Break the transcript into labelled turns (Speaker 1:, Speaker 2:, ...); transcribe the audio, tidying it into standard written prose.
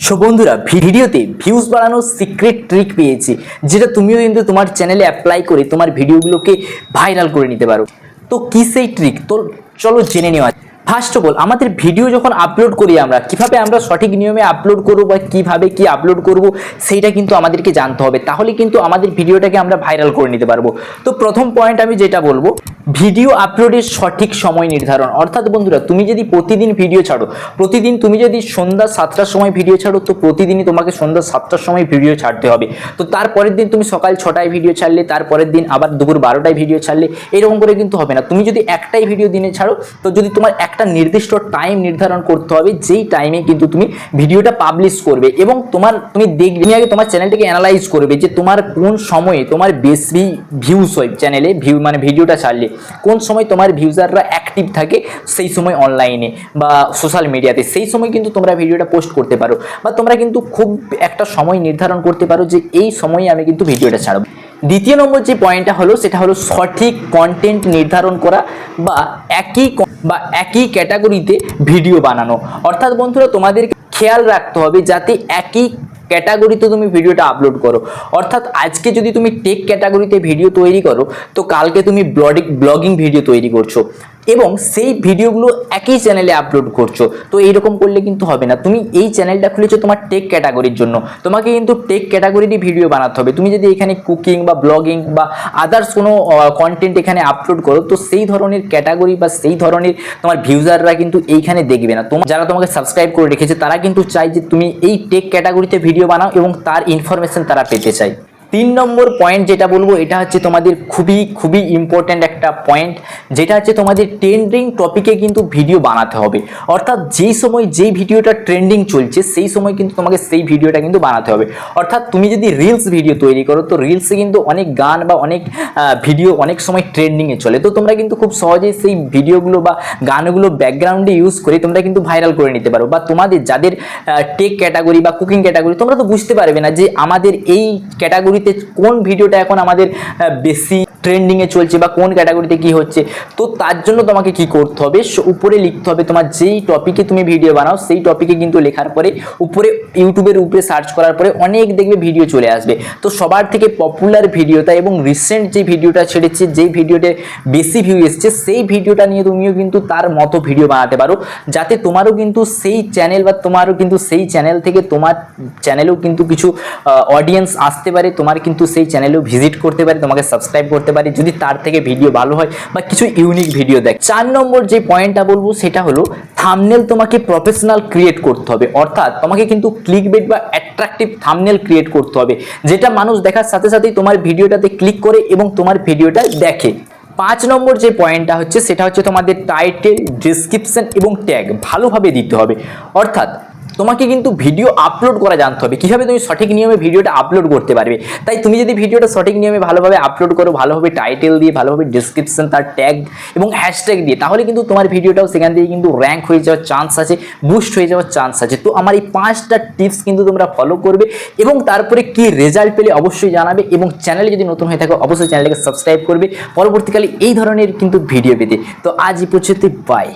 Speaker 1: So বন্ধুরা ভিডিওতে views বাড়ানোর সিক্রেট ট্রিক পেয়েছি, যেটা তুমিও কিন্তু তোমার চ্যানেলে অ্যাপ্লাই করে তোমার ভিডিওগুলোকে ভাইরাল করে নিতে পারো। তো কি সেই ট্রিক, তো চলো জেনে নেওয়া। ফার্স্ট অফ অল, আমাদের ভিডিও যখন আপলোড করি আমরা কিভাবে আমরা সঠিক নিয়মে আপলোড করব বা কিভাবে কি আপলোড করব সেইটা কিন্তু আমাদেরকে জানতে হবে, তাহলে কিন্তু আমাদের ভিডিওটাকে আমরা ভাইরাল করে নিতে পারবো। তো প্রথম পয়েন্ট আমি যেটা বলবো, ভিডিও আপলোডের সঠিক সময় নির্ধারণ। অর্থাৎ বন্ধুরা, তুমি যদি প্রতিদিন ভিডিও ছাড়ো, প্রতিদিন তুমি যদি সন্ধ্যা 7টার সময় ভিডিও ছাড়ো, তো প্রতিদিনই তোমাকে সন্ধ্যা 7টার সময় ভিডিও ছাড়তে হবে। তো তারপরের দিন তুমি সকাল 6টায় ভিডিও ছাড়লে, তারপরের দিন আবার দুপুর 12টায় ভিডিও ছাড়লে, এরকম করে কিন্তু হবে না। তুমি যদি একটাই ভিডিও দিনে ছাড়ো, তো যদি তোমার একটা নির্দিষ্ট টাইম নির্ধারণ করতে হবে, যেই টাইমে কিন্তু তুমি ভিডিওটা পাবলিশ করবে, এবং তুমি দেখবে, তুমি আগে তোমার চ্যানেলটাকে অ্যানালাইজ করবে যে তোমার কোন সময়ে তোমার বেশি ভিউজ হয় চ্যানেলে, মানে ভিডিওটা ছাড়লে কোন সময় তোমার ভিউজাররা অ্যাক্টিভ থাকে, সেই সময় অনলাইনে বা সোশ্যাল মিডিয়াতে, সেই সময় কিন্তু তোমরা ভিডিওটা পোস্ট করতে পারো, বা তোমরা কিন্তু খুব একটা সময় নির্ধারণ করতে পারো যে এই সময়ে আমি কিন্তু ভিডিওটা ছাড়ব। দ্বিতীয় নম্বর যে পয়েন্টটা হলো, সেটা হলো সঠিক কন্টেন্ট নির্ধারণ করা বা একই ক্যাটাগরিতে ভিডিও বানানো। অর্থাৎ বন্ধুরা, তোমাদের খেয়াল রাখতে হবে যাতে একই ক্যাটাগরিতে তুমি ভিডিওটা আপলোড করো। অর্থাৎ আজকে যদি তুমি টেক ক্যাটাগরিতে ভিডিও তৈরি করো, তো কালকে তুমি ব্লগিং ভিডিও তৈরি করছো এবং সেই ভিডিওগুলো একই চ্যানেলে আপলোড করছো। তো এইরকম করলে কিন্তু হবে না। তুমি এই চ্যানেলটা খুলেছো তোমার টেক ক্যাটাগরির জন্য, তোমাকে কিন্তু টেক ক্যাটাগরিরই ভিডিও বানাতে হবে। তুমি যদি এখানে কুকিং বা ব্লগিং বা আদার্স কোনো কন্টেন্ট এখানে আপলোড করো, তো সেই ধরনের ক্যাটাগরি বা সেই ধরনের তোমার ভিউজাররা কিন্তু এইখানে দেখবে না। যারা তোমাকে সাবস্ক্রাইব করে রেখেছে, তারা কিন্তু চাই যে তুমি এই টেক ক্যাটাগরিতে ভিডিও বানাও এবং তার ইনফরমেশন তারা পেতে চায়। 3 নম্বর পয়েন্ট যেটা বলবো, এটা হচ্ছে তোমাদের খুবই ইম্পর্ট্যান্ট একটা পয়েন্ট, যেটা হচ্ছে তোমাদের ট্রেন্ডিং টপিকে কিন্তু ভিডিও বানাতে হবে। অর্থাৎ যেই সময় যেই ভিডিওটা ট্রেন্ডিং চলছে, সেই সময় কিন্তু তোমাকে সেই ভিডিওটা কিন্তু বানাতে হবে। অর্থাৎ তুমি যদি রিলস ভিডিও তৈরি করো, তো রিলসে কিন্তু অনেক গান বা অনেক ভিডিও অনেক সময় ট্রেন্ডিংয়ে চলে, তো তোমরা কিন্তু খুব সহজেই সেই ভিডিওগুলো বা গানগুলো ব্যাকগ্রাউন্ডে ইউজ করে তোমরা কিন্তু ভাইরাল করে নিতে পারো। বা তোমাদের যাদের টেক ক্যাটাগরি বা কুকিং ক্যাটাগরি, তোমরা তো বুঝতে পারবে না যে আমাদের এই ক্যাটাগরি কোন ভিডিওটা এখন আমাদের বেশি ট্রেন্ডিংয়ে চলছে বা কোন ক্যাটাগরিতে কি হচ্ছে। তো তার জন্য তোমাকে কি করতে হবে, উপরে লিখতে হবে তোমার যেই টপিকে তুমি ভিডিও বানাও, সেই টপিকে কিন্তু লেখার পরে উপরে ইউটিউবের উপরে সার্চ করার পরে অনেক দেখবে ভিডিও চলে আসবে। তো সবার থেকে পপুলার ভিডিওটা এবং রিসেন্ট যে ভিডিওটা ছেড়েছে, যেই ভিডিওতে বেশি ভিউ এসছে, সেই ভিডিওটা নিয়ে তুমিও কিন্তু তার মতো ভিডিও বানাতে পারো, যাতে তোমারও কিন্তু সেই চ্যানেল বা তোমারও কিন্তু সেই চ্যানেল থেকে তোমার চ্যানেলেও কিন্তু কিছু অডিয়েন্স আসতে পারে, তোমার কিন্তু সেই চ্যানেলেও ভিজিট করতে পারে, তোমাকে সাবস্ক্রাইব করতে পারে যদি তার থেকে ভিডিও ভালো হয় বা কিছু ইউনিক ভিডিও দেখ। 4 নম্বর যে পয়েন্টটা বলবো, সেটা হলো থাম্বনেল তোমাকে প্রফেশনাল ক্রিয়েট করতে হবে। অর্থাৎ তোমাকে কিন্তু ক্লিকবেট বা অ্যাট্রাকটিভ থাম্বনেল ক্রিয়েট করতে হবে, যেটা মানুষ দেখার সাথে সাথেই তোমার ভিডিওটাতে ক্লিক করে এবং তোমার ভিডিওটা দেখে। 5 নম্বর যে পয়েন্টটা হচ্ছে, সেটা হচ্ছে তোমাদের টাইটেল, ডেসক্রিপশন এবং ট্যাগ ভালোভাবে দিতে হবে। অর্থাৎ তোমাকে কিন্তু ভিডিও আপলোড করা জানতে হবে, কিভাবে তুমি সঠিক নিয়মে ভিডিওটা আপলোড করতে পারবে। তাই তুমি যদি ভিডিওটা সঠিক নিয়মে ভালোভাবে আপলোড করো, ভালোভাবে টাইটেল দিয়ে, ভালোভাবে ডেসক্রিপশন, তার ট্যাগ এবং হ্যাশট্যাগ দিয়ে, তাহলে কিন্তু তোমার ভিডিওটাও সেখান থেকে কিন্তু র্যাঙ্ক হয়ে যাওয়ার চান্স আছে, বুস্ট হয়ে যাওয়ার চান্স আছে। তো আমার এই 5টা টিপস কিন্তু তোমরা ফলো করবে এবং তারপরে কি রেজাল্ট পেলে অবশ্যই জানাবে, এবং চ্যানেলে যদি নতুন হয়ে থাকো অবশ্যই চ্যানেলটাকে সাবস্ক্রাইব করবে পরবর্তীকালে এই ধরনের কিন্তু ভিডিও পেতে। তো আজ এই পর্যন্ত, বাই।